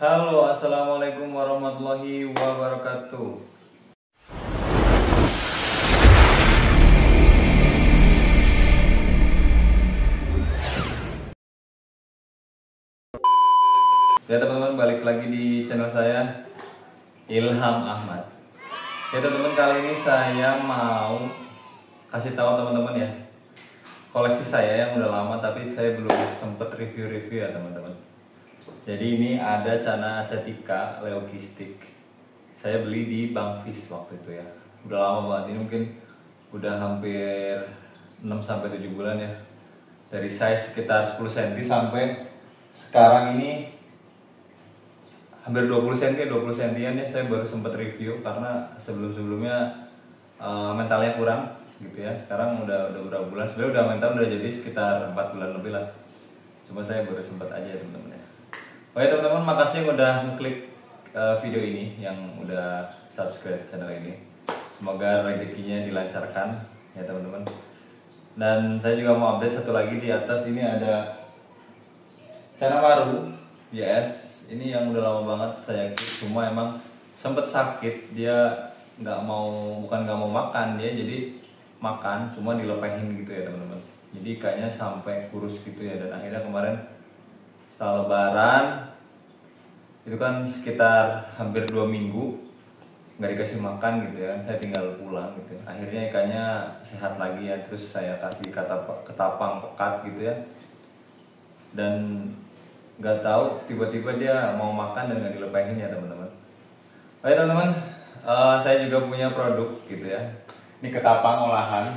Halo, assalamualaikum warahmatullahi wabarakatuh. Ya teman-teman, balik lagi di channel saya Ilham Ahmad. Ya teman-teman, kali ini saya mau kasih tahu teman-teman ya, koleksi saya yang udah lama tapi saya belum sempet review-review ya teman-teman. Jadi ini ada Channa Aesthetica Leukistic. Saya beli di Bang Fis waktu itu ya. Udah lama banget, ini mungkin udah hampir 6-7 bulan ya. Dari size sekitar 10 cm sampai sekarang ini hampir 20 cm, 20 cm ya. Saya baru sempat review karena sebelum-sebelumnya mentalnya kurang gitu ya. Sekarang udah berapa bulan, sebenarnya udah mental udah jadi sekitar 4 bulan lebih lah. Cuma saya baru sempat aja teman-teman ya. Oke teman-teman, makasih yang udah ngeklik video ini, yang udah subscribe channel ini. Semoga rezekinya dilancarkan ya teman-teman. Dan saya juga mau update satu lagi, di atas ini ada Channa baru, yes. Ini yang udah lama banget saya klik, cuma emang sempet sakit. Dia bukan nggak mau makan, dia jadi makan cuma dilepehin gitu ya teman-teman. Jadi kayaknya sampai kurus gitu ya, dan akhirnya kemarin setelah lebaran itu kan sekitar hampir 2 minggu nggak dikasih makan gitu ya, saya tinggal pulang gitu ya. Akhirnya ikannya sehat lagi ya, terus saya kasih ketapang pekat gitu ya, dan nggak tahu tiba-tiba dia mau makan dan nggak dilepahin ya teman-teman. Oke teman-teman, saya juga punya produk gitu ya, ini ketapang olahan.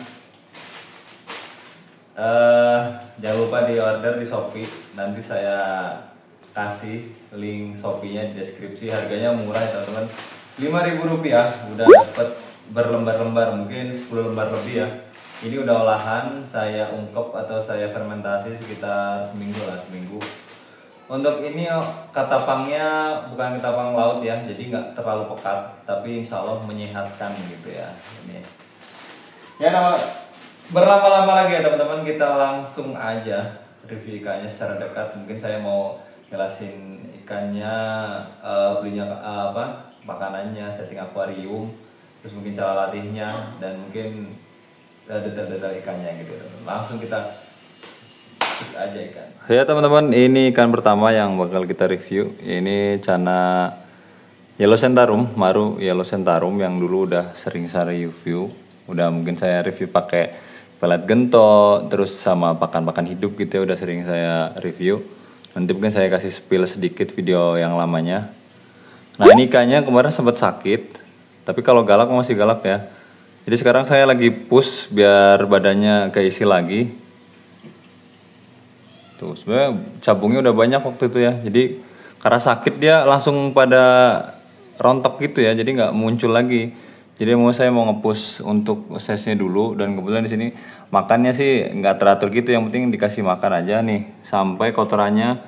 Jangan lupa di order di Shopee, nanti saya kasih link Shopee-nya di deskripsi. Harganya murah ya teman-teman, Rp5.000 udah dapet berlembar-lembar, mungkin 10 lembar lebih ya. Ini udah olahan, saya ungkep atau saya fermentasi sekitar seminggu. Untuk ini ketapangnya bukan ketapang laut ya, jadi nggak terlalu pekat, tapi insya Allah menyehatkan gitu ya. Ini ya teman, berlama-lama lagi ya teman-teman, kita langsung aja review ikannya secara dekat. Mungkin saya mau jelasin ikannya, belinya makanannya, setting akuarium, terus mungkin cara latihnya, dan mungkin detail-detail ikannya gitu. Langsung kita shoot aja ikan. Ya teman-teman, ini ikan pertama yang bakal kita review. Ini Channa Yellow Centaurum, Maru Yellow Centaurum, yang dulu udah sering saya review. Udah mungkin saya review pakai pelet gento, terus sama pakan-pakan hidup gitu ya, udah sering saya review. Nanti mungkin saya kasih spill sedikit video yang lamanya. Nah ini ikannya kemarin sempat sakit, tapi kalau galak masih galak ya. Jadi sekarang saya lagi push biar badannya keisi lagi. Tuh sebenarnya cabungnya udah banyak waktu itu ya. Jadi karena sakit dia langsung pada rontok gitu ya, jadi nggak muncul lagi. Jadi saya mau nge-push untuk size-nya dulu, dan kebetulan di sini makannya sih nggak teratur gitu, yang penting dikasih makan aja nih. Sampai kotorannya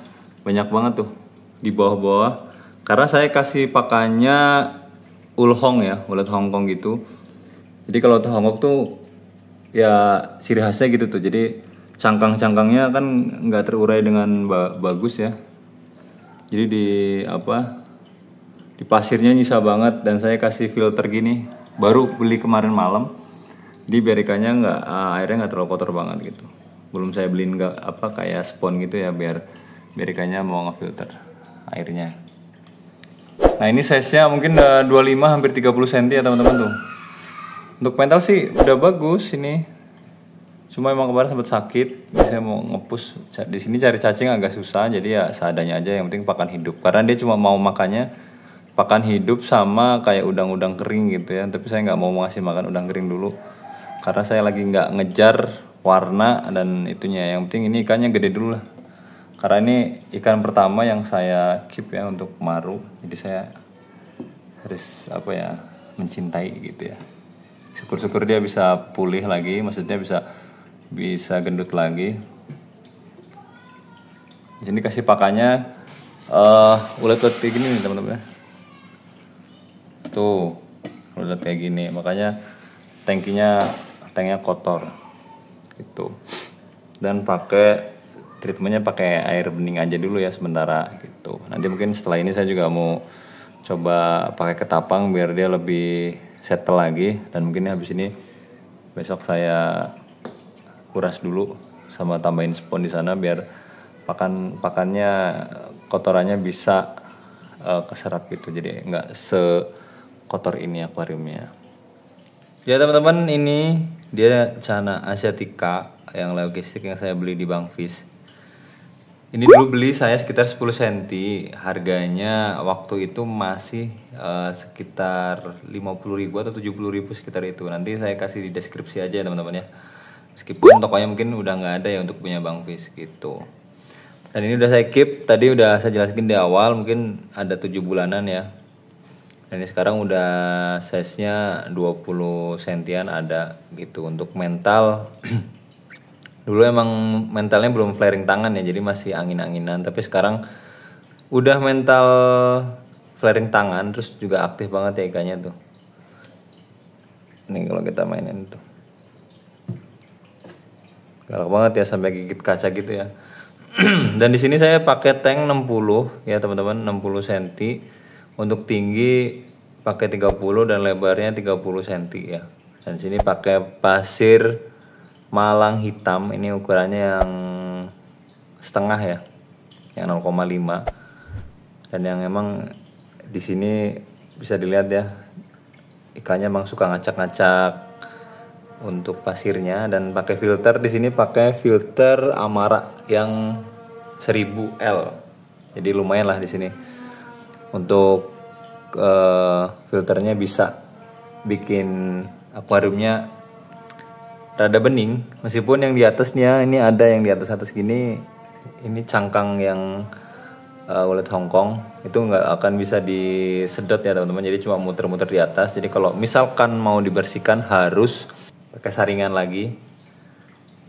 banyak banget tuh di bawah-bawah. Karena saya kasih pakannya ulhong ya, ulat Hongkong gitu. Jadi kalau ulat Hongkong tuh ya ciri khasnya gitu tuh. Jadi cangkang-cangkangnya kan nggak terurai dengan bagus ya. Jadi di pasirnya nyisa banget, dan saya kasih filter gini, baru beli kemarin malam. Jadi biar ikannya airnya nggak terlalu kotor banget gitu. Belum saya beliin kayak spon gitu ya, biar ikannya mau ngefilter airnya. Nah ini size-nya mungkin 25 hampir 30 cm ya teman-teman tuh. Untuk mental sih udah bagus ini. Cuma emang kemarin sempat sakit, saya mau ngepush. Di sini cari cacing agak susah, jadi ya seadanya aja, yang penting pakan hidup. Karena dia cuma mau makannya pakan hidup sama kayak udang-udang kering gitu ya. Tapi saya nggak mau ngasih makan udang kering dulu, karena saya lagi nggak ngejar warna dan itunya. Yang penting ini ikannya gede dulu lah, karena ini ikan pertama yang saya keep ya untuk Maru. Jadi saya harus mencintai gitu ya. Syukur-syukur dia bisa pulih lagi, maksudnya bisa gendut lagi. Jadi kasih pakannya ulet-ulet kayak gini nih teman-teman. Tuh ulet kayak gini, makanya tanknya kotor gitu. Dan treatmentnya pakai air bening aja dulu ya sementara gitu. gitu. Nanti mungkin setelah ini saya juga mau coba pakai ketapang biar dia lebih settle lagi, dan mungkin habis ini besok saya kuras dulu sama tambahin spon di sana biar pakannya kotorannya bisa keserap gitu, jadi nggak sekotor ini akuariumnya. Ya teman-teman, ini dia Channa asiatica yang leukistik yang saya beli di Bang Fish. Ini dulu beli saya sekitar 10 cm, harganya waktu itu masih sekitar 50.000 atau 70.000 sekitar itu. Nanti saya kasih di deskripsi aja ya teman-teman ya. Meskipun tokonya mungkin udah nggak ada ya untuk punya Bang Fish gitu. Dan ini udah saya keep, tadi udah saya jelaskan di awal mungkin ada 7 bulanan ya. Dan ini sekarang udah size-nya 20 sentian ada gitu. Untuk mental dulu emang mentalnya belum flaring tangan ya, jadi masih angin-anginan. Tapi sekarang udah mental flaring tangan, terus juga aktif banget ya ikannya tuh. Ini kalau kita mainin tuh galak banget ya, sampai gigit kaca gitu ya. Dan di sini saya pakai tank 60 ya teman-teman, 60 cm. Untuk tinggi pakai 30 dan lebarnya 30 cm ya. Dan di sini pakai pasir Malang hitam, ini ukurannya yang setengah ya, yang 0,5. Dan yang emang di sini bisa dilihat ya, ikannya emang suka ngacak-ngacak untuk pasirnya. Dan pakai filter di sini pakai filter Amara yang 1000L, jadi lumayan lah di sini untuk filternya bisa bikin akuariumnya rada bening, meskipun yang di atasnya ini ada yang di atas gini, ini cangkang yang ulet Hongkong itu nggak akan bisa disedot ya teman-teman, jadi cuma muter-muter di atas. Jadi kalau misalkan mau dibersihkan harus pakai saringan lagi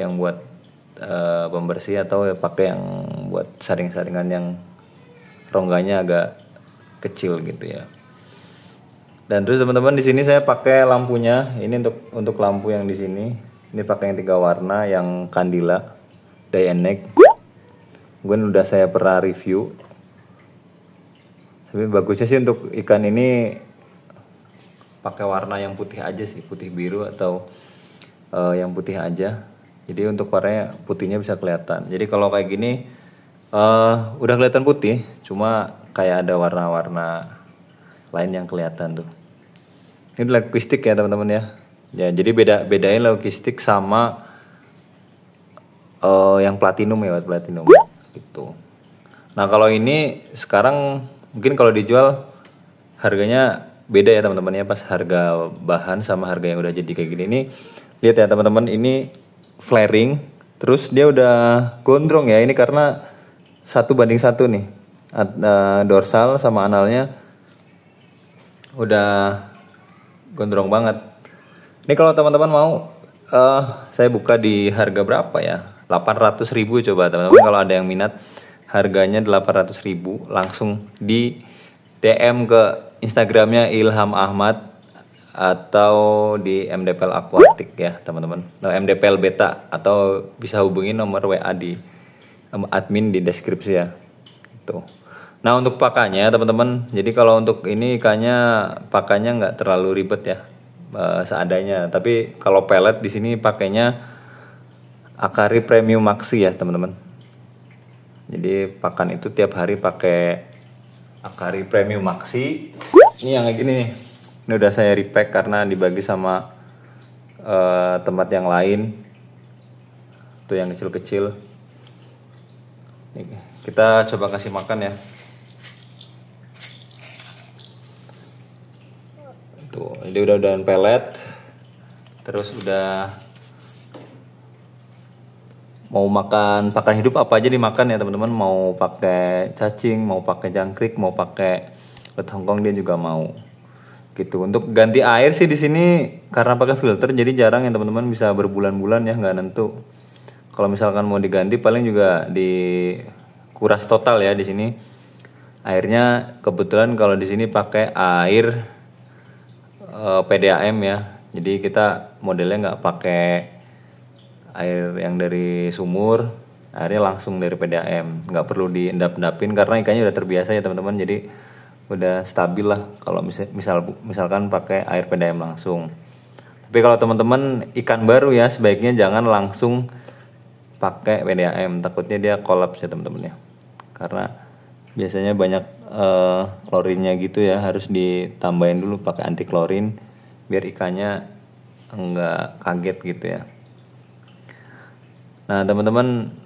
yang buat pembersih, atau ya pakai yang buat saring-saringan yang rongganya agak kecil gitu ya. Dan terus teman-teman di sini saya pakai lampunya, ini untuk lampu yang di sini. Ini pakai yang 3 warna, yang Candila, Day and Night. Mungkin udah saya pernah review. Tapi bagusnya sih untuk ikan ini pakai warna yang putih aja sih, putih biru atau yang putih aja. Jadi untuk warnanya putihnya bisa kelihatan. Jadi kalau kayak gini udah kelihatan putih, cuma kayak ada warna-warna lain yang kelihatan tuh. Ini leukistik ya teman-teman ya. Ya, jadi bedain leukistik sama yang platinum ya, platinum gitu. Nah, kalau ini sekarang mungkin kalau dijual harganya beda ya teman-teman ya, pas harga bahan sama harga yang udah jadi kayak gini. Ini lihat ya teman-teman, ini flaring, terus dia udah gondrong ya. Ini karena 1:1 nih. Dorsal sama analnya udah gondrong banget. Ini kalau teman-teman mau saya buka di harga berapa ya? 800.000 coba teman-teman, kalau ada yang minat. Harganya 800.000, langsung di DM ke Instagramnya Ilham Ahmad atau di MDPL Aquatic ya teman-teman. MDPL Beta, atau bisa hubungi nomor WA di admin di deskripsi ya. Tuh. Nah, untuk pakannya teman-teman, jadi kalau untuk ini ikannya pakannya nggak terlalu ribet ya, seadanya. Tapi kalau pelet di sini pakainya Akari Premium Maxi ya teman-teman. Jadi pakan itu tiap hari pakai Akari Premium Maxi. Ini yang kayak gini nih. Ini udah saya repack karena dibagi sama tempat yang lain. Tuh yang kecil-kecil. Nih, kita coba kasih makan ya. Tuh, ini udah pelet. Terus udah mau makan pakan hidup apa aja dimakan ya teman-teman. Mau pakai cacing, mau pakai jangkrik, mau pakai ulet Hongkong dia juga mau. Gitu. Untuk ganti air sih di sini karena pakai filter jadi jarang ya teman-teman, bisa berbulan-bulan ya, nggak nentu. Kalau misalkan mau diganti paling juga dikuras total ya di sini. Airnya kebetulan kalau di sini pakai air PDAM ya. Jadi kita modelnya nggak pakai air yang dari sumur, akhirnya langsung dari PDAM, nggak perlu diendap-endapin karena ikannya udah terbiasa ya teman-teman, jadi udah stabil lah kalau misalkan pakai air PDAM langsung. Tapi kalau teman-teman ikan baru ya sebaiknya jangan langsung pakai PDAM, takutnya dia kolaps ya teman-teman ya, karena biasanya banyak klorinnya gitu ya, harus ditambahin dulu pakai anti klorin biar ikannya enggak kaget gitu ya. Nah teman-teman,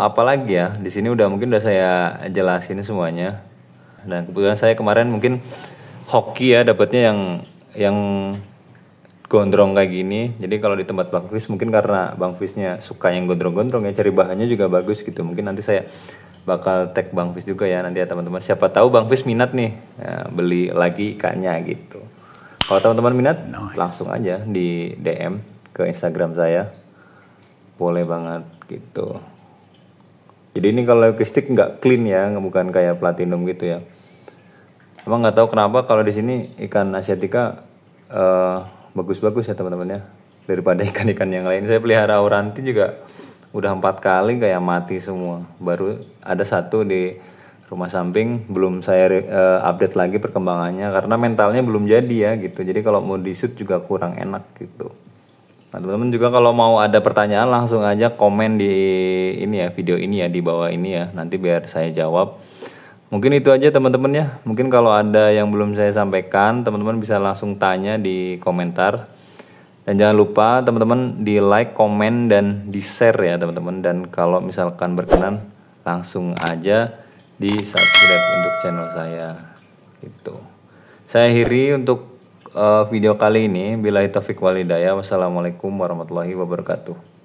apalagi ya di sini mungkin udah saya jelasin semuanya. Dan kebetulan saya kemarin mungkin hoki ya dapatnya yang gondrong kayak gini. Jadi kalau di tempat Bang Fis mungkin karena Bang Fisnya suka yang gondrong-gondrong ya, cari bahannya juga bagus gitu. Mungkin nanti saya bakal tag Bang Fis juga ya nanti ya teman-teman. Siapa tahu Bang Fis minat nih ya, beli lagi ikannya gitu. Kalau teman-teman minat langsung aja di DM ke Instagram saya. Boleh banget gitu. Jadi ini kalau stick nggak clean ya, bukan kayak platinum gitu ya. Emang nggak tahu kenapa kalau di sini ikan asiatica bagus-bagus ya teman-teman ya, daripada ikan-ikan yang lain. Saya pelihara auranti juga udah 4 kali kayak mati semua. Baru ada satu di rumah samping, belum saya update lagi perkembangannya karena mentalnya belum jadi ya gitu. Jadi kalau mau di shoot juga kurang enak gitu. Nah teman-teman juga kalau mau ada pertanyaan langsung aja komen di ini ya, video ini ya, di bawah ini ya, nanti biar saya jawab. Mungkin itu aja teman-teman ya. Mungkin kalau ada yang belum saya sampaikan, teman-teman bisa langsung tanya di komentar. Dan jangan lupa teman-teman di like, komen, dan di share ya teman-teman. Dan kalau misalkan berkenan langsung aja di subscribe untuk channel saya gitu. Saya akhiri untuk video kali ini. Billahi taufiq wal hidayah. Wassalamualaikum warahmatullahi wabarakatuh.